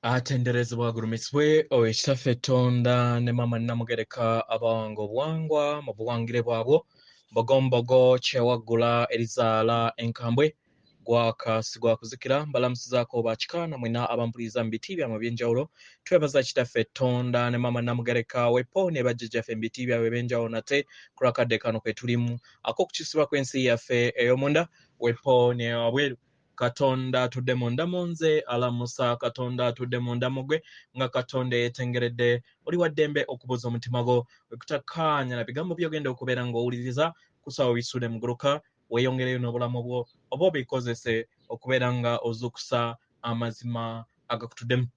Atenderezebwa gulumisibwe owekitaffe Tonda ne Mama Namugereka abango bwangwa mu buwangire bwabwo mbogombogo kyewaggula erizaala enkambwe gwakasigwa kuzikira mbalamusizaako bakika namwena abampuliriza mu biti byammwe eby'enjawulo twebaza kitaffe Tonda ne Mama Namugereka wepo ne bajjajjaffe mu biti byabwe eby'enjawulo nate ku lwakadde kano kwe tulimu ak'okukisibwa kw'ensi yaffe ey'omunda wepo ne wabweru Katonda atudde munda mu nze alamusa Katonda atudde munda mu gwe nga Katonda yeetengeredde oli wa ddembe okubuza omutima gwo wekutakkaanya na bigambo by'ogenda okubeera ng'owuliriza kusaba bisuule muguluka weeyongereyo n'obulamu bwo oba obikozese okubeera nga ozuukusa amazima agakutuddemu.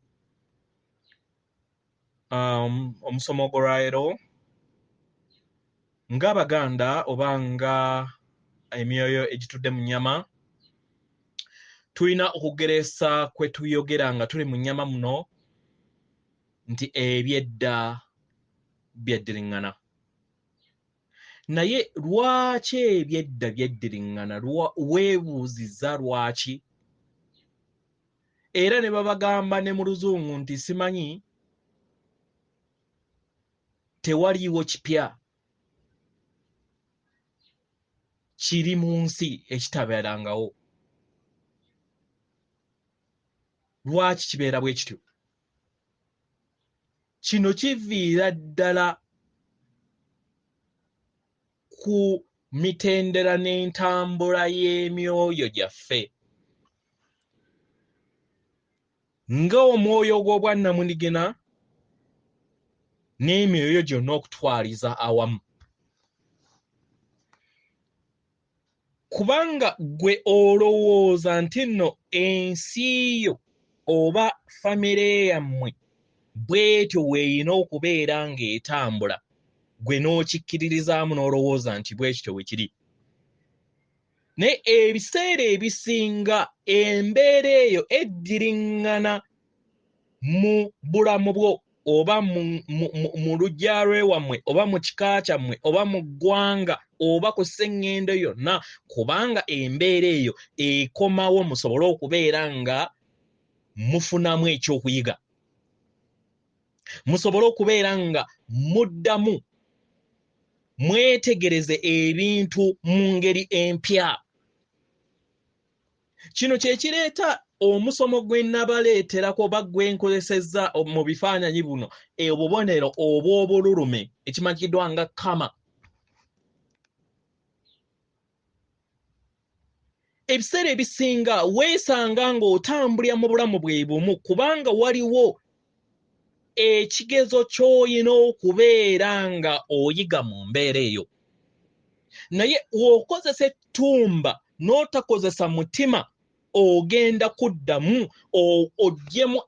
Omusomo gw'olwaleero ng'Abaganda oba nga emyoyo egitudde mu nnyama tulina okugereesa kwe tuyogera nga tuli mu nnyama muno nti ebyedda byeddiringana. Naye lwaki ebyedda byeddiringana? Weebuuziza lwaki? Era ne babagamba ne mu Luzungu nti simanyi tewaliiwo kipya kiri mu nsi ekitabeerangawo. Lwaki kibeera bwe kityo? Kino kiviira ddala ku mitendera n'entambula y'emyoyo gyaffe. Ng'omwoyo gw'obwannamunigina n'emyoyo gyonna okutwaliza awamu. Kubanga gwe olowooza nti nno ensi yo oba famire yammwe bw'etyo weeyina okubeera ng'etambula, gwe n'okikkiririzaamu n'olowooza nti bwe kityo we kiri. Naye ebiseera ebisinga embeera eyo eddiringana mu bulamu bwo oba mu luggya lw'ewammwe oba mu kika kyammwe oba mu ggwanga oba ku sseŋŋendo yonna, kubanga embeera eyo ekomawo musobole okubeera nga mufunamu ekyokuyiga, musobole okubeera nga muddamu mwetegereze ebintu mu ngeri empya. Kino kye kireeta omusomo gwe nabaleeterako oba gwe nkozesezza mu bifaananyi buno obubonero obw'obululume ekimanyikiddwa nga kama. Ebiseera ebisinga weesanga ng'otambulira mu bulamu bwe bumu kubanga waliwo ekigezo ky'oyina okubeera nga oyiga mu mbeera eyo. Naye w'okozesa ettumba n'otakozesa mutima, ogenda kuddamu oggyemu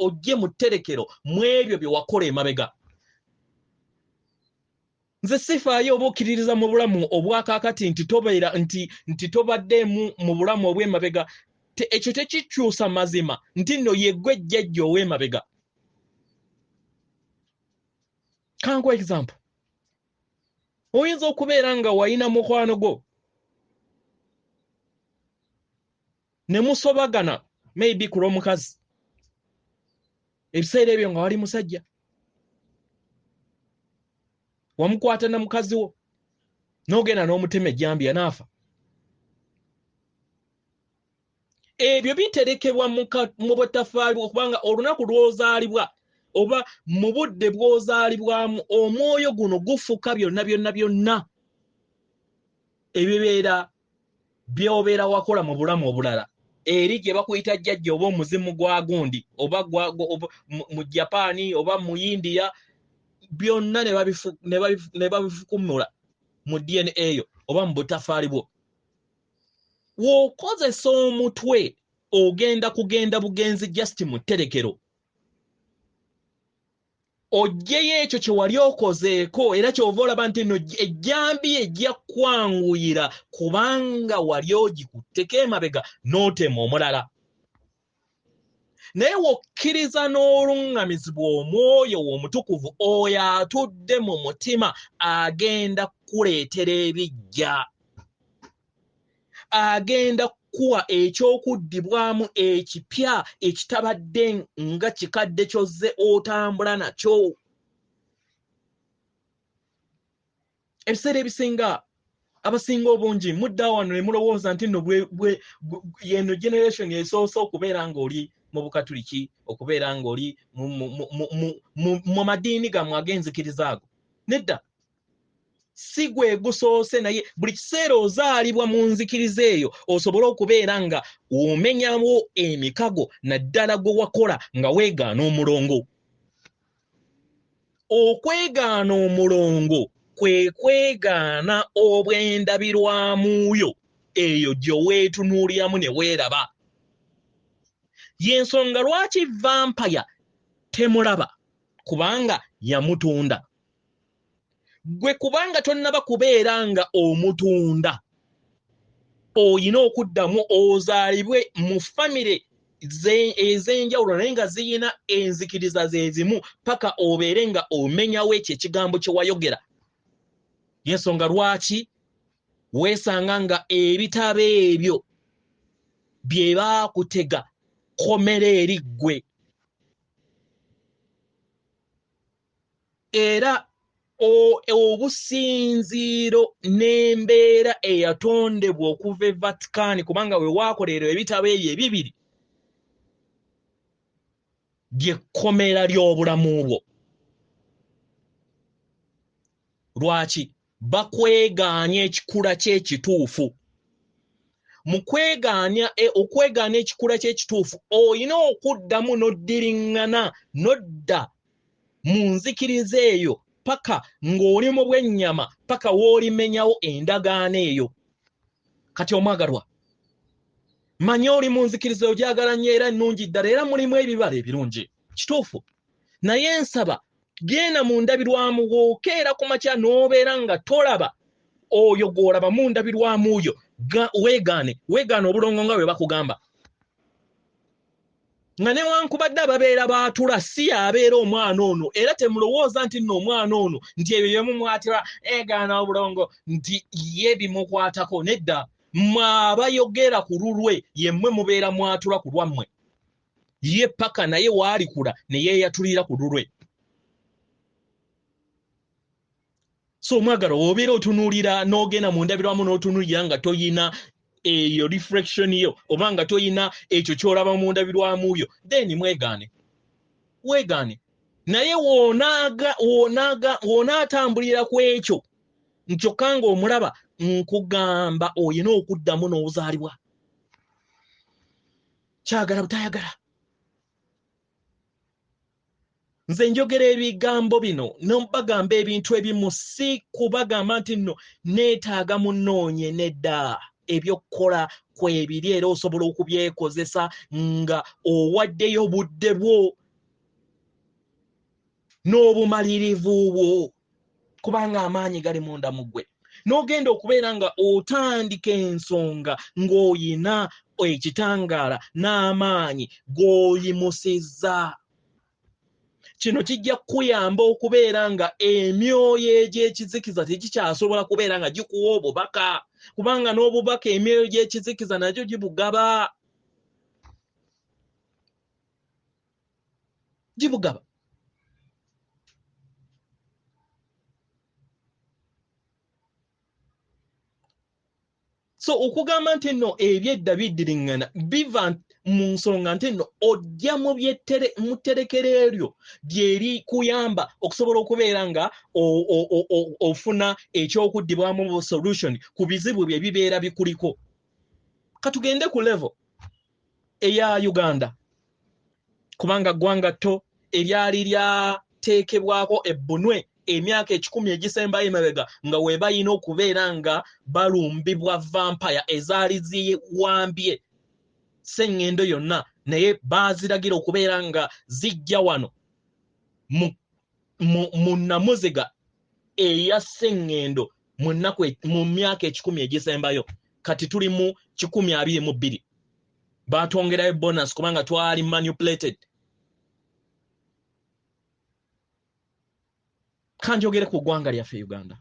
ogye mu tterekero mu ebyo bye wakola emabega. Nze sifaayo oba okkiririza mu bulamu obwakaakati nti tobaddeemu mu bulamu obw'emabega. Ekyo tekikyusa mazima nti nno ye ggwe jjajja ow'emabega. Kankuwa example. Oyinza okubeera nga walina mukwano gwo ne musobagana maybe ku lw'omukazi, ebiseera ebyo nga wali musajja, wamukwata na mukazi wo n'ogenda n'omutema ejjambiya n'afa. Ebyo biterekebwa mu butafaali okubanga olunaku lw'ozaalibwa oba mu budde bw'ozaalibwamu omwoyo guno gufuka byonna byonna byonna ebibeera by'obeera wakola mu bulamu obulala. Eri gye bakuyita jjajja oba omuzimu gwa gundi oba mu Japaani oba mu India, byonna ne babifukumula mu DNA eyo oba mu butafaali bwo. W'okozesa omutwe ogenda kugenda bugenzi just mu tterekero, oggyeyo ekyo kye wali okozeeko era ky'ova olaba nti nno ejjambi ejja kwanguyira kubanga wali ogikutteko emabega n'otema omulala. Naye w'okkiriza n'oluŋŋamizibwa omwoyo omutukuvu oyo atudde mu mutima agenda kukuleetera ebiggya, agenda okukuwa ekyokuddibwamu ekipya ekitabadde nga kikadde kyozze otambula nakyo. Ebiseera ebisinga abasinga obungi mudda wano ne mulowooza nti nno yeno generation esoose okubeera ng'oli mu Bukatuliki, okubeera ng'oli mu madiini gammwe ag'enzikiriza ago. Nedda, si gwe gusoose, naye buli kiseera ozaalibwa mu nzikiriza eyo osobole okubeera nga omenyawo emikago naddala gwe wakola nga weegaana omulongo. Okwegaana omulongo kwe kwegaana obw'endabirwamuyo eyo gye weetunuuliramu ne weeraba. Y'ensonga lwaki vampire temulaba, kubanga yamutunda. Gwe kubanga tonnaba kubeera nga omutunda, oyina okuddamu ozaalibwe mu famire ez'enjawulo naye nga ziyina enzikiriza ze zimu paka obeere nga omenyawo ekyo ekigambo kye wayogera. Y'ensonga lwaki weesanga nga ebitabo ebyo bye baakutega komera eri ggwe. Era obusinziiro n'embeera eyatondebwa okuva e Vatican, kubanga we waakolera ebitabo ebyo ebibiri ly'ekkomera ly'obulamu bwo. Lwaki? Bakwegaanya ekikula ky'ekituufu. Mu okwegaanya ekikula ky'ekituufu oyina okuddamu n'oddiringana n'odda mu nzikiriza eyo paka ng'oli mu bw'ennyama paka w'olimenyawo endagaano eyo. Kati omwagalwa, manya oli mu nzikiriza ogyagala nnyo era nnungi ddala era mulimu ebibala ebirungi, kituufu. Naye nsaba genda mu ndabirwamu wookeera ku makya n'obeera nga tolaba oyo gw'olaba mu ndabirwamu oyo. Weegaane obulongo nga bwe bakugamba. Nga newankubadde ababeera baatula si abeera omwana ono, era temulowooza nti nno omwana ono nti ebyo byemumwatira egaana obulongo nti ye bimukwatako. Nedda, mmwe abayogera ku lulwe yemmwe mubeera mwatula ku lwammwe. Ye paka naye waalikula ne yeeyatulira ku lulwe. So mwagala obeera otunuulira n'ogenda mu ndabirwamu n'otunuulira nga toyina eyo reflection yo oba nga toyina ekyo ky'olaba mu ndabirwamu yo, then weegaane. Naye woonaatambulira ku ekyo nkyokka ng'omulaba, nkugamba oyina okuddamu n'ozaalibwa. Kyagala butayagala. Nze njogera ebigambo bino n'obagamba ebintu ebimu si kubagamba nti nno neetaaga munoonye. Nedda, ebyokukola kwebiri era osobola okubyekozesa nga owaddeyo budde bwo n'obumalirivu bwo, kubanga amaanyi gali munda mu ggwe. N'ogenda okubeera nga otandika ensonga ng'oyina ekitangaala n'amaanyi g'oyimusizza. Kino kijja kukuyamba okubeera nga emyoyo egy'ekizikiza tegikyasobola kubeera nga gikuwa obubaka, kubanga n'obubaka emyoyo gy'ekizikiza nagyo gibugaba. So okugamba nti nno ebyedda bidiringana biva mu nsonga nti nno ojja mu tterekero eryo lyeri kuyamba okusobola okubeera nga ofuna ekyokuddibwamu solution ku bizibu bye bibeera bikuliko. Katugende ku level eya Uganda, kubanga ggwanga tto eryali lyateekebwako ebbunwe emyaka 10 egisembayo emabega nga we bayina okubeera nga balumbibwa vampire ezaali ziwambye sseŋŋendo yonna, naye baaziragira okubeera nga zijja wano mu nnamuziga eya sseŋŋendo mu myaka 10 egisembayo. Kati tuli mu 2022. Baatwongerayo bonus kubanga twali manipulated. Kanjogere ku ggwanga lyaffe Uganda.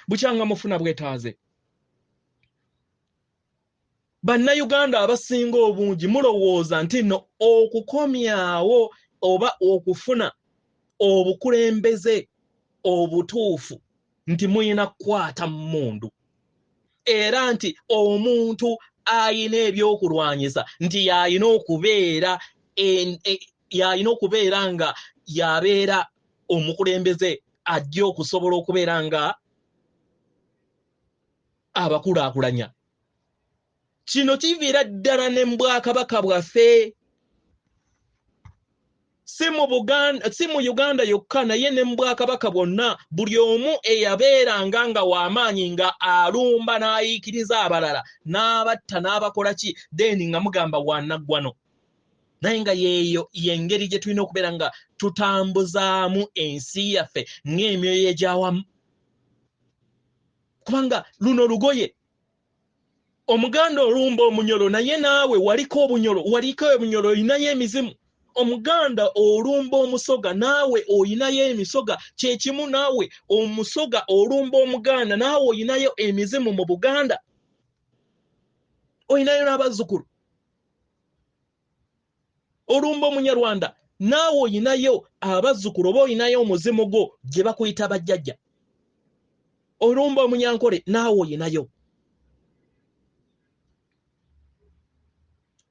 Bukyanga mufuna bwetaaze. Bannayuganda abasinga obungi mulowooza nti no okukomyawo oba okufuna obukulembeze obutuufu nti muyina kukwata mmundu era nti omuntu ayina ebyokulwanyisa nti yayina okubeera nga yabeera omukulembeze ajja okusobola okubeera nga abakulaakulanya. Kino kiviira ddala ne Bwakabaka bwaffe si mu Uganda yokka naye ne mu Bwakabaka bwonna buli omu eyabeeranga nga w'amaanyi nga alumba n'ayiikiriza abalala n'abatta n'abakola ki then nga mugamba wannaggwano. Naye nga yeeyo y'engeri gye tulina okubeera nga tutambuzaamu ensi yaffe ng'emyoyo egyawamu. Kubanga luno lugoye Omuganda olumba omunyolo naye naawe waliko obunyolo olinayo emizimu. Omuganda olumba omusoga naawe olinayo emisoga. Kye kimu naawe omusoga olumba Omuganda naawe olinayo emizimu mu Buganda. Olinayo n'abazzukulu. Olumba Omunyarwanda naawe olinayo abazzukulu oba olinayo omuzimu gwo gye bakuyita bajjajja. Olumba Omunyankole naawe olinayo.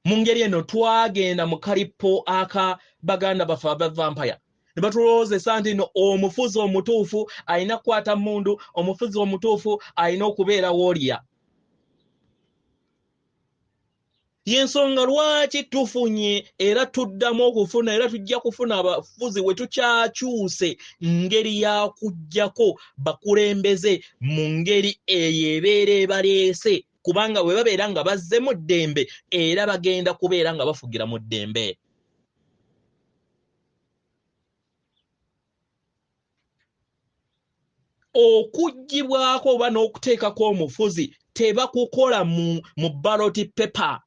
Mu ngeri eno twagenda mu kalipo aka Baganda baffe aba vampire ne batulowoozesa nti no omufuzi omutuufu alina kukwata mmundu, omufuzi omutuufu alina okubeera woliya. Y'ensonga lwaki tufunye era tuddamu okufuna era tujja kufuna abafuzi we tukyakyuse ngeri ya kujjako bakulembeze mu ngeri eyo ebeera ebaleese. Kubanga bwe babeera nga bazze mu ddembe era bagenda kubeera nga bafugira mu ddembe. Okuggibwako oba n'okuteekako omufuzi tebakukola mu ballot paper.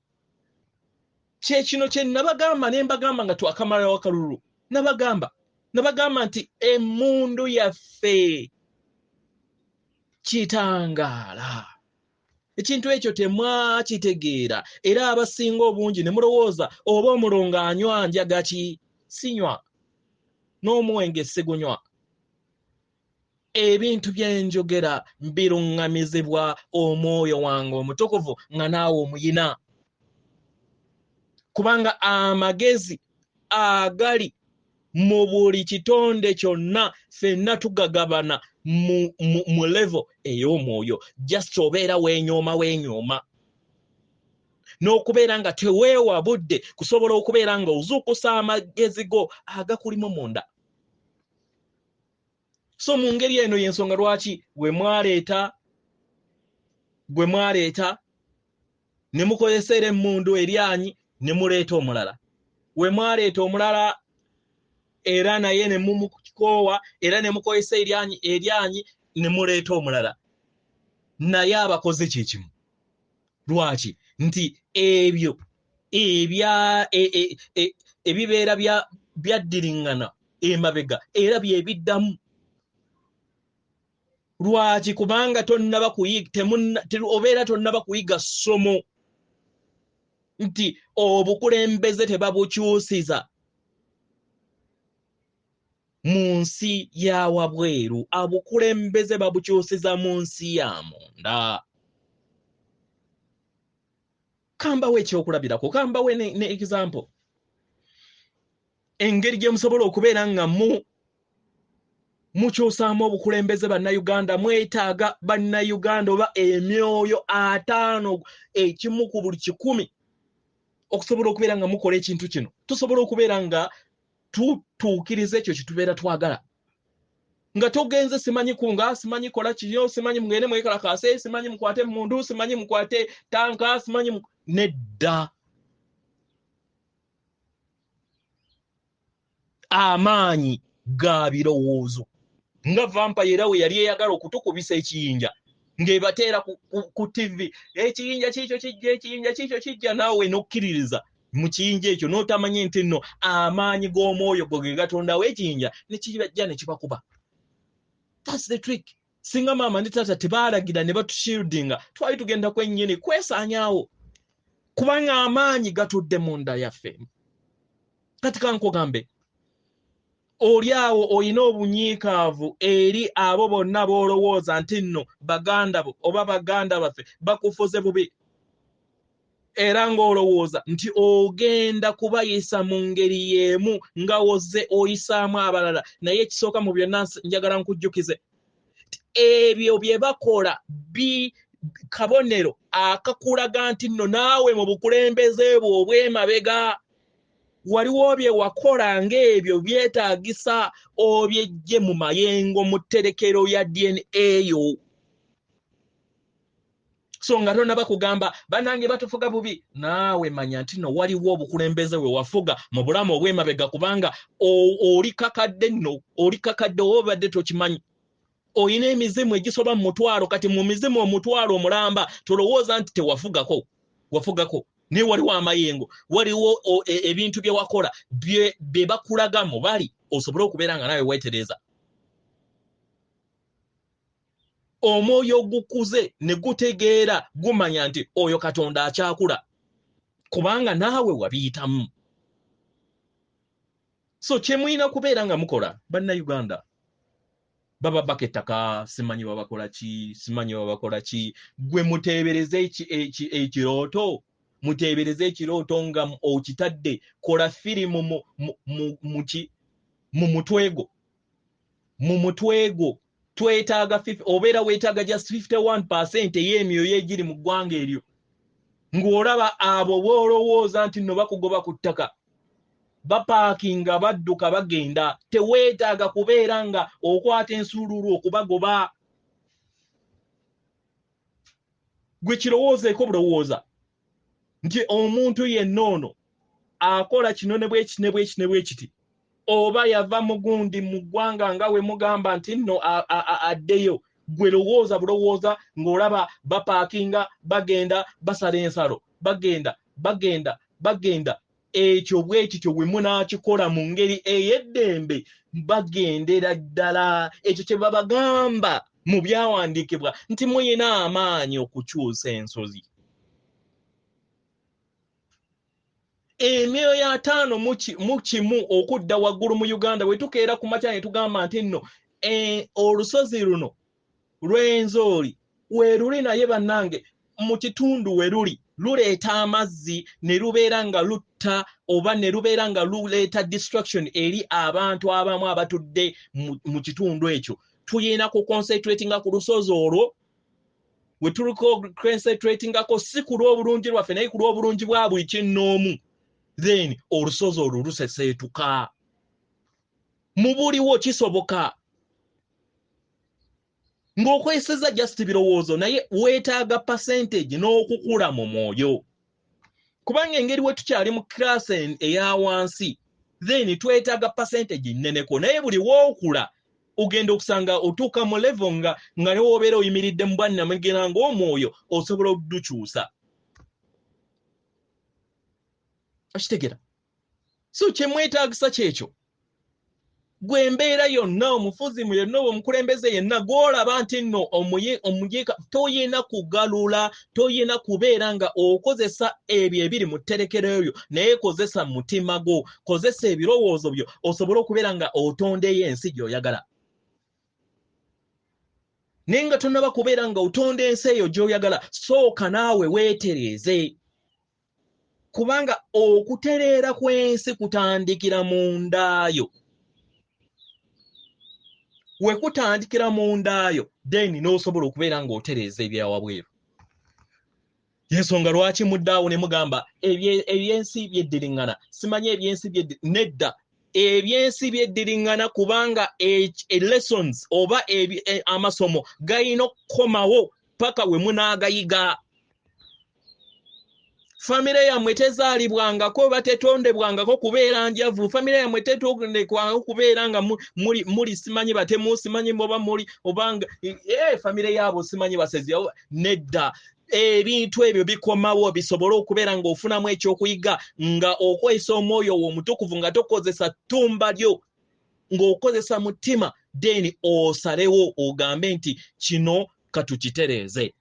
Kye kino kye nabagamba ne mbagamba nga twakamalawo akalulu. Nabagamba nti emmundu yaffe kitangaala. Ekintu ekyo temwakitegeera era abasinga obungi ne mulowooza oba omulongo anywa njaga ki sinywa n'omwenge sigunywa. Ebintu byenjogera biruŋŋamizibwa omwoyo wange omutukuvu nga naawe omuyina. Kubanga amagezi agali mu buli kitonde kyonna ffenna tugagabana mu level ey'omwoyo. Just obeera weenyooma n'okubeera nga teweewa budde kusobola okubeera nga ozuukusa amagezi go agakulimu munda. So mu ngeri eno y'ensonga lwaki gwe mwaleeta ne mukozesera emmundu eryanyi ne muleeta omulala. We mwaleeta omulala era naye ne mumukoowa era ne mukozesa eryanyi ne muleeta omulala. Naye abakoze kye kimu. Lwaki? Nti ebyo ebibeera byaddiringana emabega era byebiddamu. Lwaki? Kubanga obeera tonnaba kuyiga ssomo nti obukulembeze tebabukyusiza mu nsi ya wabweru. Obukulembeze babukyusiza mu nsi ya munda. Kambawe ekyokulabirako, kambawe ne example. Engeri gye musobola okubeera nga mukyusaamu obukulembeze bannayuganda, mwetaaga bannayuganda oba emyoyo 5 ekimu ku buli 100 okusobola okubeera nga mukola ekintu kino. Tusobola okubeera nga tutuukiriza ekyo kye tubeera twagala. Nga togenze simanyi kunga, simanyi kola kiyo, simanyi mugende mwekalakaase, simanyi mukwate mundu, simanyi mukwate tanka, simanyi nedda. Amaanyi ga birowoozo. Nga vampire we yali eyagala okutukubisa ekiyinja ng'ebateera ku TV. Ekiyinja kikyo kijja naawe n'okkiririza mu kiyinja ekyo n'otamanye nti nno amaanyi g'omwoyo go ge gatondawo ekiyinja ne kijja ne kibakuba. That's the trick. Singa maama ne taata tebaalagira ne batushieldinga twali tugenda kwennyini kwesaanyaawo. kubanga amaanyi gatudde munda yaffe. Kati kankugambe oli awo oyina obunyiikaavu eri abo bonna b'olowooza nti nno baganda bo oba baganda baffe bakufuze bubi, era ng'olowooza nti ogenda kubayisa mu ngeri y'emu nga wozze oyisaamu abalala. Naye ekisooka mu byonna njagala nkujjukize ebyo bye bakola kabonero akakulaga nti nno naawe mu bukulembeze bwo obw'emabega waliwo bye wakola ng'ebyo byetaagisa obyejje mu mayengo mu tterekero ya DNA yo. So nga tonna bakugamba bannange batufuga bubi, naawe manya nti no waliwo obukulembeze we wafuga mu bulamu obw'emabega kubanga oli kakadde nno, oli kakadde obadde tokimanyi. Oyina emizimu egisoba mu mutwalo, kati mu mizimu omutwalo omulamba tolowooza nti wafugako. Naye waliwo amayengo, waliwo ebintu bye wakola bye bakulaga mu bali osobole okubeera nga nawe weetereza. Omwoyo gukuze ne gutegeera gumanya nti oyo Katonda akyakula kubanga naawe wabiyitamu. So kye mulina kubeera nga mukola bannayuganda, baba bakettaka simanyi babakola ki, gwe muteebereze ekirooto. Muteebereze ekirooto nga okitadde, kola firimu mu mutwego. Twetaaga obeera weetaaga just 51% ey'emyoyo egiri mu ggwanga eryo, ng'olaba abo boolowooza nti nno bakugoba ku ttaka bapaakinga badduka bagenda. Teweetaaga kubeera nga okwata ensuululu okubagoba. Gwe kirowoozeeko bulowooza nti omuntu yenna ono akola kino ne bwekiti oba yava mugundi mu ggwanga nga we mugamba nti nno addeyo. Gwe lowooza bulowooza ng'olaba bapaakinga bagenda basala ensalo bagenda ekyo bwekityo bwe munaakikola mu ngeri ey'eddembe bagendera ddala ekyo kye babagamba mu byawandiikibwa nti muyina amaanyi okukyusa ensozi. Emyoyo 5 mu kimu okudda waggulu mu Uganda bwe tukeera ku makya ne tugamba nti nno olusozi luno lw'Enzooli we luli naye bannange mu kitundu we luli luleeta amazzi ne lubeera nga lutta oba ne lubeera nga luleeta distraction eri abantu abamu abatudde mu kitundu ekyo. Tuyina ku concentratinga ku lusozi olwo we tuliko concentratingako si ku lw'obulungi lwaffe naye ku lw'obulungi bwa buli kinnoomu. Then olusozi olwo luseseetuka. Mu buliwo kisoboka ng'okweseza just birowoozo naye weetaaga percentage n'okukula mu mwoyo, kubanga engeri we tukyali mu class eya wansi then twetaaga percentage nneneko, naye buli wookula ogenda okusanga otuuka mu level nga ne woobeera oyimiridde mu bwannamagera ng'omwoyo osobola okudukyusa. Akitegera. So kye mwetaagisa kyekyo. Gwe mbeera yonna omufuzi mu yenna omukulembeze yenna gw'olaba nti nno omuyiika toyina kugalula, toyina kubeera nga okozesa ebyo ebiri mu tterekero ebyo, naye kozesa mutima gwo, kozesa ebirowoozo byo osobole okubeera nga otondeyo ensi gy'oyagala. Naye nga tonnaba kubeera nga otonda ensi eyo gy'oyagala, sooka naawe weetereeze. Kubanga okutereera kw'ensi kutandikira mundaayo. We kutandikira mundaayo then n'osobola okubeera ng'otereeza ebyawabweru. Yensonga lwaki muddaawo ne mugamba ebyensi byeddiringana. Simanyi ebyensi nedda. Ebyensi byeddiringana kubanga lessons oba amasomo gayina okukomawo paka we munaagayiga. Famire yammwe tezaalibwangako batetondebwangako kubeera njavu. Famire yammwe tetondebwangako kubeera nga muli simanyi batemu, simanyi oba muli obanga famire yaabo simanyi basezi. Nedda. Ebintu ebyo bikomawo bisobole okubeera ng'ofunamu ekyokuyiga nga okwesa omwoyo omutukuvu nga tokozesa ttumba lyo ng'okozesa mutima then osalewo ogambe nti kino katukitereeze.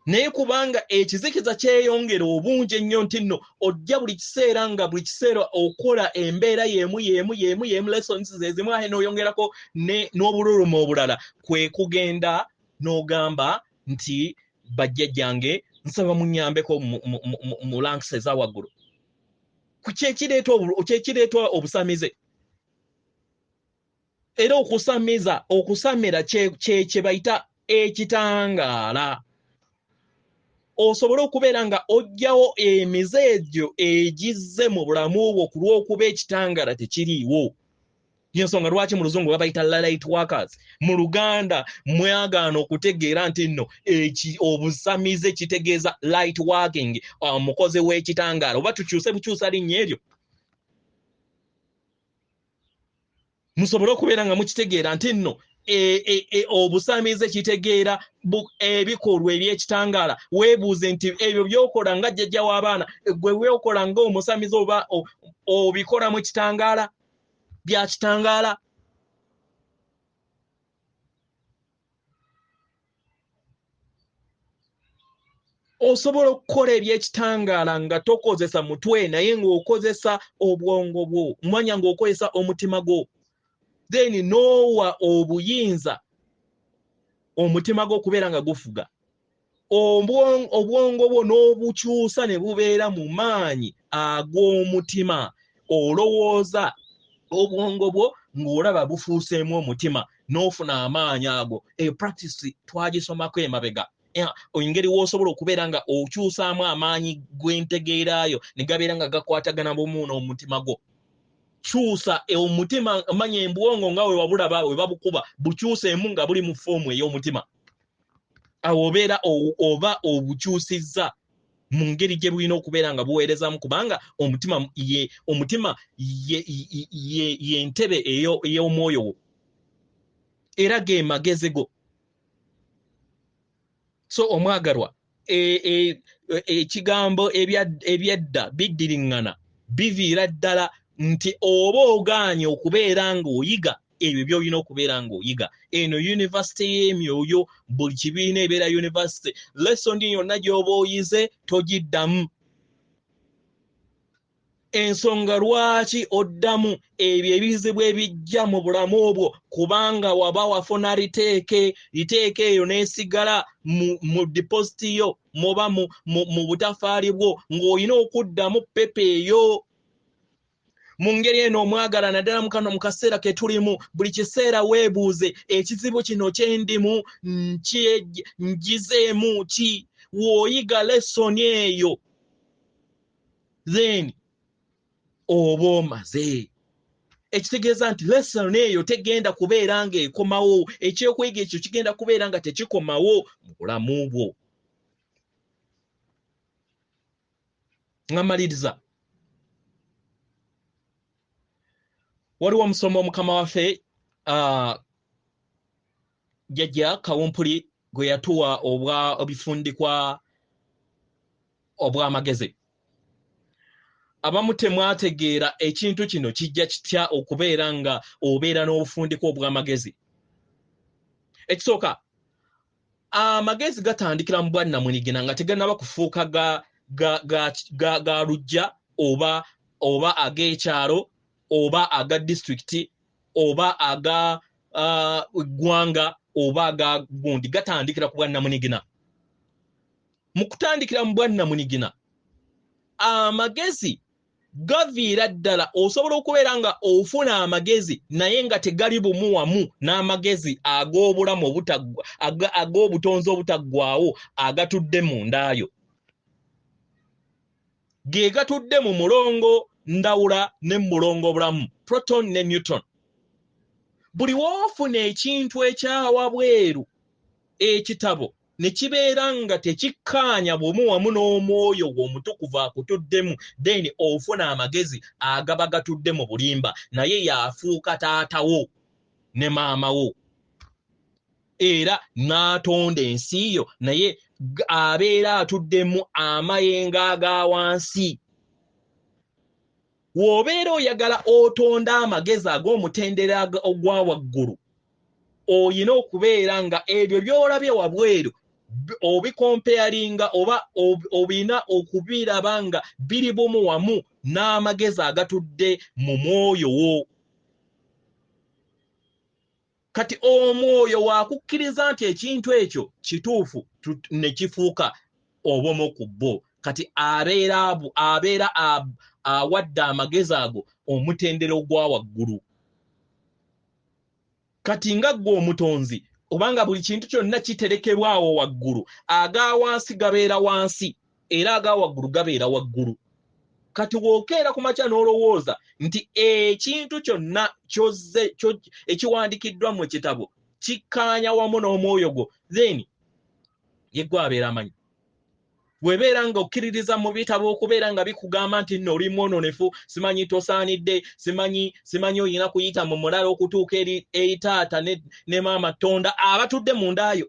naye kubanga ekizikiza kyeyongera obungi ennyo nti nno ojja buli kiseera okola embeera yemu lessons zezimu ahe n'oyongerako n'obululuma obulala kwe kugenda n'ogamba nti bajjajjange nsaba munnyambeko mu ranks eza waggulu kyekireeta obusamize era okusamira kye bayita ekitangaala osobola okubeera nga ojjawo emize egyo egizze mu bulamu bwo ku lw'okuba ekitangaala tekiriiwo. Y'ensonga lwaki mu luzungu babayita light workers, mu Luganda mwagaana okutegeera nti nno obusamize kitegeeza light working, omukozi w'ekitangaala, oba tukyuse bukyusa linnya eryo. Musobole okubeera nga mukitegeera nti nno obusamize kitegeera ebikolwa eby'ekitangaala. Weebuuze nti ebyo byokola nga jjajja w'abaana gwe weokola nga omusamize oba obikola mu kitangaala bya kitangaala. Osobola okukola eby'ekitangaala nga tokozesa mutwe naye ng'okozesa obwongo bwo, mwanya ng'okozesa omutima gwo. Then nowa obuyinza omutima gwo okubeera nga gufuga. Obwongo bwo n'obukyusa ne bubeera mu maanyi ag'omutima. Olowooza obwongo bwo ng'olaba bufuuseemu omutima n'ofuna amaanyi ago. Practice twagisomako emabega. Engeri w'osobola okubeera nga okyusaamu amaanyi gw'entegeeraayo ne gabeera nga gakwatagana bumu n'omutima gwo. Kyusa omutima, manya embwongo nga we wabulaba we babukuba bukyuseemu nga buli mu foomu ey'omutima. Awo obeera oba obukyusizza mu ngeri gye bulina okubeera nga buweerezamu, kubanga omutima ye ntebe ey'omwoyo wo era ge magezi go. So omwagalwa, ekigambo ebyedda bidiringana biviira ddala nti oba ogaanye okubeera ng'oyiga ebyo by'olina okubeera ng'oyiga. Eno yunivasite y'emyoyo, buli kibiina ebeera yunivasite. Lesson yonna gy'oba oyize togiddamu. Ensonga lwaki oddamu ebyo ebizibu ebijja mu bulamu obwo, kubanga waba wafuna liteeke eyo n'esigala mu depositi yo muba mu butafaali bwo ng'olina okuddamu pepe eyo. Mu ngeri eno omwagala naddala mu kaseera ke tulimu, buli kiseera weebuuze ekizibu kino kye ndimu ngizeemu ki? W'oyiga lesson eyo then oba omaze. Ekitegeeza nti lesson eyo tegenda kubeera nga ekomawo, ekyokuyiga ekyo kigenda kubeera nga tekikomawo mu bulamu bwo. Ngamaliriza, waliwo omusomo mukama waffe jjajja Kawumpuli gwe yatuwa obifundikwa obw'amagezi. Abamu temwategeera ekintu kino kijja kitya okubeera nga obeera n'obufundikwa obw'amagezi. Ekisooka, amagezi gatandikira mu bwannamunigina nga tegannaba kufuuka ga lujja oba ag'ekyalo oba aga disitulikiti oba aga ggwanga oba aga gundi. Gatandikira ku bwannamunigina. Mu kutandikira mu bwannamunigina, amagezi gaviira ddala. Osobola okubeera nga ofuna amagezi naye nga tegali bumu wamu n'amagezi ag'obulamu ag'obutonzi obutaggwaawo agatudde mu ndaayo. Ge gatudde mu mulongo ndawula ne mulongo bulamu, proton ne neutron. Buli woofuna ekintu ekyawabweru ekitabo ne kibeera nga tekikkaanya bumu wamu n'omwoyo gw'omutukuvu akutuddemu, then ofuna amagezi agaba gatudde mu bulimba, naye yaafuuka taatawo ne maamawo era n'atonda ensi yo, naye abeera atuddemu amayengo aga wansi. W'obeera oyagala otonda amagezi ag'omutendera ogwa waggulu, oyina okubeera nga ebyo by'olabye wabweru obikompeyalinga oba obina okubiraba nga biri bumu wamu n'amagezi agatudde mu mwoyo wo. Kati omwoyo wakukkiriza nti ekintu ekyo kituufu ne kifuuka obumu ku bo. Kati abeera awadde amagezi ago omutendero gwa waggulu. Kati nga gwe omutonzi obanga buli kintu kyonna kiterekebwawo waggulu, aga wansi gabeera wansi era aga waggulu gabeera waggulu. Kati wokeera ku makya n'olowooza nti ekintu kyonna ekiwandikiddwa mu kitabo kikkaanya wamu n'omwoyo gwo, then ye gwe abeera amanyi. Webeera nga okkiririza mu bitabo okubeera nga bikugamba nti nno oli mwononefu, simanyi tosaanidde, simanyi oyina kuyita mu mulala okutuuka eri taata ne maama Tonda abatudde mu ndaayo,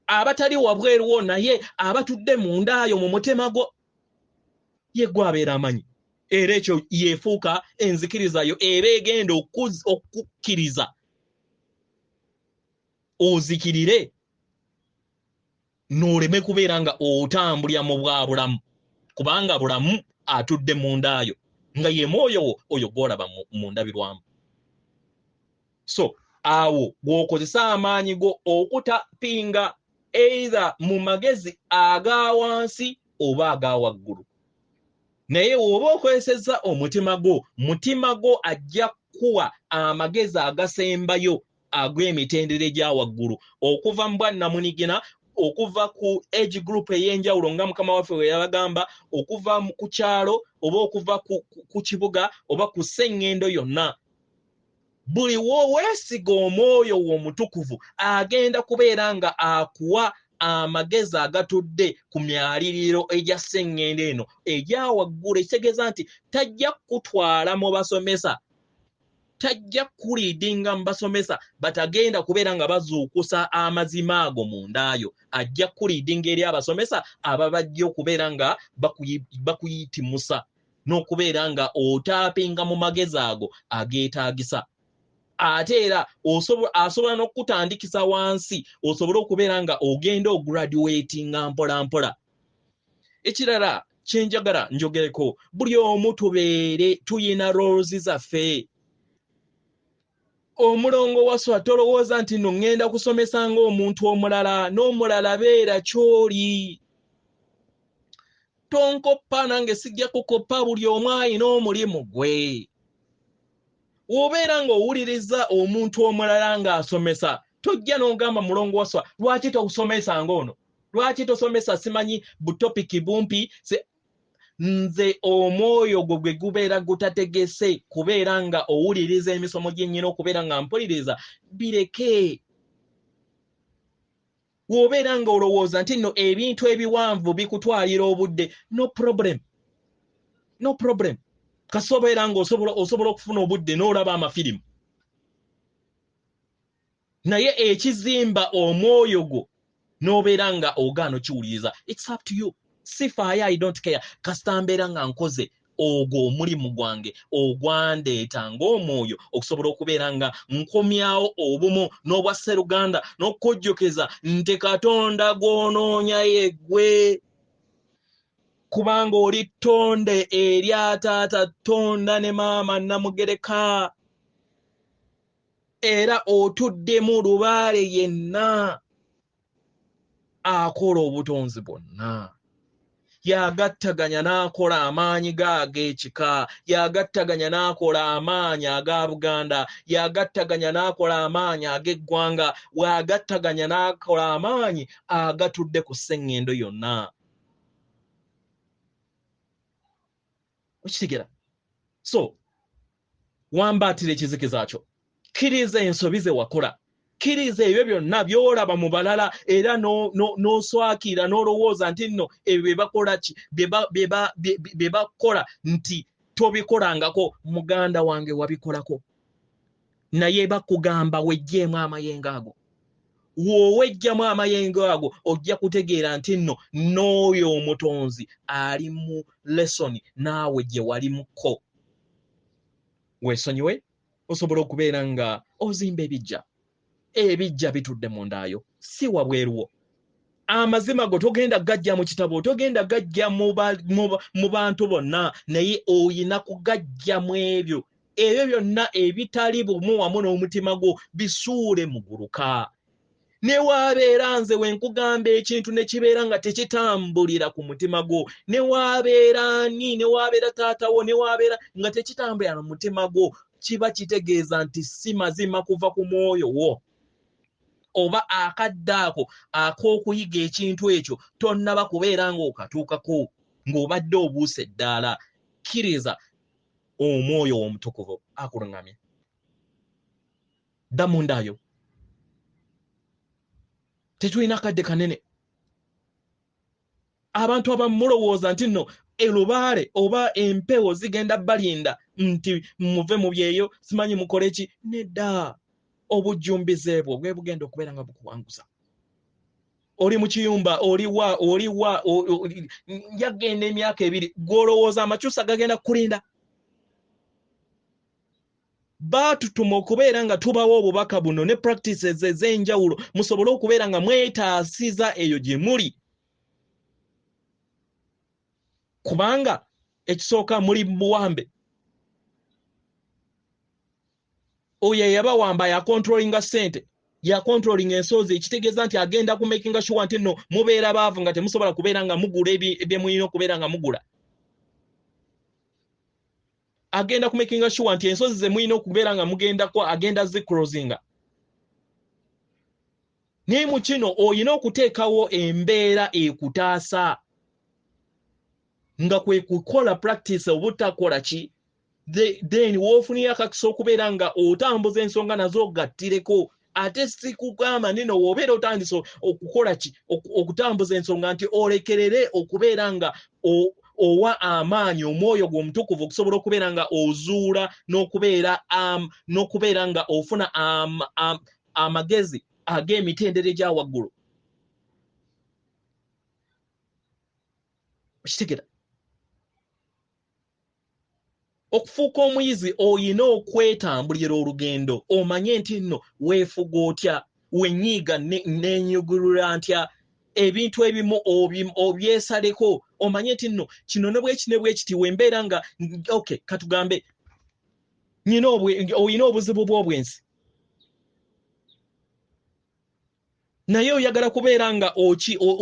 abatali wabweruwo naye abatudde mu ndaayo mu mutima gwo, ye gwe abeera amanyi. Era ekyo yeefuuka enzikirizayo eba egenda okukkiriza ozikirire n'oleme kubeera nga otambulira mu bwa bulamu, kubanga bulamu atudde mu ndaayo nga ye mwoyo oyo gw'olaba mu ndabirwamu. So awo bw'okozesa amaanyi go okutapinga either mu magezi aga wansi oba aga waggulu. Naye oba okozesezza omutima gwo ajja kuwa amagezi agasembayo ag'emitendere gya waggulu, okuva mu bwannamunigina, okuva ku age group ey'enjawulo nga mukama waffe we yabagamba, okuva ku kyalo oba okuva ku kibuga oba ku sseŋŋendo yonna. Buli weesiga omwoyo omutukuvu agenda kubeera nga akuwa amagezi agatudde ku myaliriro egya sseŋŋendo eno egya waggulu. Ekitegeeza nti tajja kutwala mu basomesa, tajja kuliidinga mu basomesa batagenda kubeera nga bazuukusa amazima ago mu ndaayo. Ajja kuliidinga eri abasomesa ababajja okubeera nga bakuyitimusa n'okubeera nga otaapinga mu magezi ago ageetaagisa. Ate era asobola n'okutandikisa wansi osobole okubeera nga ogenda ograduatinga mpola mpola. Ekirala kyenjagala njogereko, buli omu tubeere tuyina roles zaffe. Omulongo Wasswa tolowooza nti nno ŋŋenda kusomesa ng'omuntu omulala, n'omulala beera ky'oli. Tonkoppa nange sijja kukoppa, buli omu alina omulimu gwe. Wobeera ng'owuliriza omuntu omulala ng'asomesa, tojja n'ogamba Mulongo Wasswa, lwaki tosomesa ng'ono? Lwaki tosomesa simanyi butopiki bumpi? Nze omwoyo gwo gwe gubeera gutategese kubeera nga owuliriza emisomo gye nnyina okubeera nga mpuliriza, bireke. Wobeera nga olowooza nti nno ebintu ebiwanvu bikutwalira obudde, no problem. Kasobeera nga osobola okufuna obudde n'olaba amafirimu. Naye ekizimba omwoyo gwo n'obeera nga ogaano kiwuliriza, it's up to you. Sifaayo, I don't care. Kasita mbeera nga nkoze ogwo omulimu gwange ogwandeeta ng'omwoyo okusobola okubeera nga nkomyawo obumu n'obwa sseruganda n'okujjukira nti Katonda gw'onoonya ye ggwe. Kubanga oli ttonde eri taata Tonda ne maama Namugereka, era otuddemu lubaale yenna akola obutonzi bwonna. Yagattaganya n'akola amaanyi g'ekika, yagattaganya n'akola amaanyi aga Buganda, yagattaganya n'akola amaanyi ag'eggwanga, wagattaganya n'akola amaanyi agatudde ku sseŋŋendo yonna. Okitegera? So wambaatira ekizikiza kyo, kkiriza ensobi ze wakola, kkiriza ebyo byonna by'olaba mu balala, era n'oswakira n'olowooza nti nno ebyo bye bakola nti tobikolangako. Muganda wange wabikolako, naye bakugamba wejjeemu amayengo ago. W'owejjamu amayengo ago ojja kutegeera nti nno n'oyo omutonzi ali mu lesoni naawe gye walimuko. Weesonyiwe osobola okubeera nga ozimba ebiggya bitudde mu ndaayo, si wabweruwo. amazima go togenda gajja mu kitabo togenda gajja mu bantu bonna naye oyina kugajja mu ebyo byonna ebitali bumu wamu n'omutima gwo bisuule muguluka ne wabeera nze wenkugamba ekintu ne kibeera nga tekitambulira ku mutima gwo ne wabeera ni ne wabeera taatawo ne wabeera nga tekitambulira mu mutima gwo kiba kitegeeza nti si mazima kuva ku mwoyo wo oba akaddaako ak'okuyiga ekintu ekyo tonnaba kubeera ng'okatuukako ng'obadde obuuse eddaala kkiriza omwoyo w'omutukuvu akuluŋŋamye dda mundaayo tetulina kadde kanene abantu abamulowooza nti nno elubaale oba empewo zigenda balinda nti muve mu byeyo simanyi mukole ki nedda obujjumbize bwo bwe bugenda okubeera nga bukuwanguza oli mu kiyumba oliwa yagenda emyaka 2 gw'olowooza amakyusa gagenda kukulinda baatutuma okubeera nga tubawo obubaka buno ne practices ez'enjawulo musobole okubeera nga mwetaasiza eyo gye muli kubanga ekisooka muli buwambe oyo yabawamba ya controllinga ssente ya controlling ensoozi ekitegeeza nti agenda ku making sure nti nno mubeera baavu nga temusobola kubeera nga mugula ebye mulina okubeera nga mugula agenda ku making sure nti ensoozi ze mulina okubeera nga mugenda kwa agenda zicrosinga naye mu kino oyina okuteekawo embeera ekutaasa nga kwe kukola practice obutakola ki then woofunira akakisa okubeera nga otambuza ensonga nazo gattireko ate si kugamba nino woobeera otandise okukola ki okutambuza ensonga nti olekerere okubeera nga owa amaanyi omwoyo gw'omutukuvu okusobola okubeera nga ozuula n'okubeera nga ofuna amagezi ag'emitendera egya waggulu kitegera okufuuka omuyizi oyina okwetambulira olugendo omanye nti nno weefuga otya wenyiiga n'enyugulula ntya ebintu ebimu obyesaleko omanye nti nno kino ne bwekiti wembeera nga okay katugambe oyina obuzibu bw'obwensi naye oyagala kubeera nga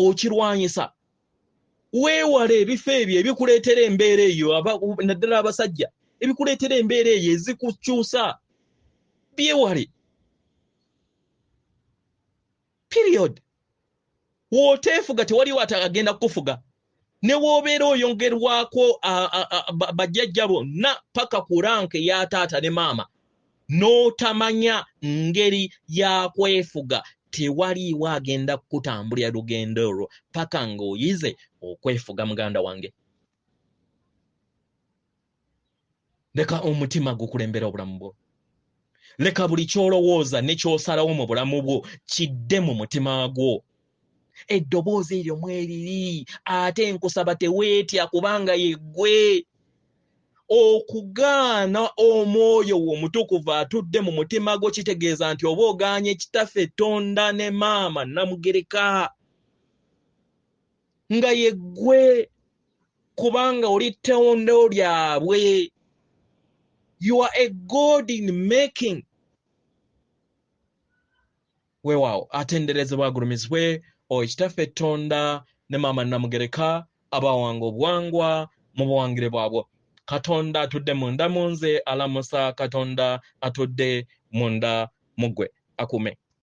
okirwanyisa weewale ebifo ebyo ebikuleetera embeera eyo naddala abasajja ebikuleetera embeera eyo ezikukyusa byewale period wooteefuga tewaliwo atagenda kukufuga ne woobeera oyongerwako bajjajja bonna paka ku ranke ya taata ne maama n'otamanya ngeri ya kwefuga tewaliwo agenda kutambulira lugendo olwo paka ng'oyize okwefuga muganda wange leka omutima gukulembera obulamu bwo leka buli kyolowooza ne kyosalawo mu bulamu bwo kidde mu mutima gwo eddoboozi eryo mweriri ate nkusaba teweetya kubanga yeggwe okugaana omwoyo omutukuvu atudde mu mutima gwo kitegeeza nti oba ogaanye kitaffe Tonda ne maama Namugereka nga yeggwe kubanga oli ttondo lyabwe you are a God in making weewaawo atenderezebwa agulumizibwe ekitaffe Tonda ne maama Namugereka abawanga obuwangwa mu buwangire bwabwo Katonda atudde munda mu nze alamusa Katonda atudde munda mu ggwe akume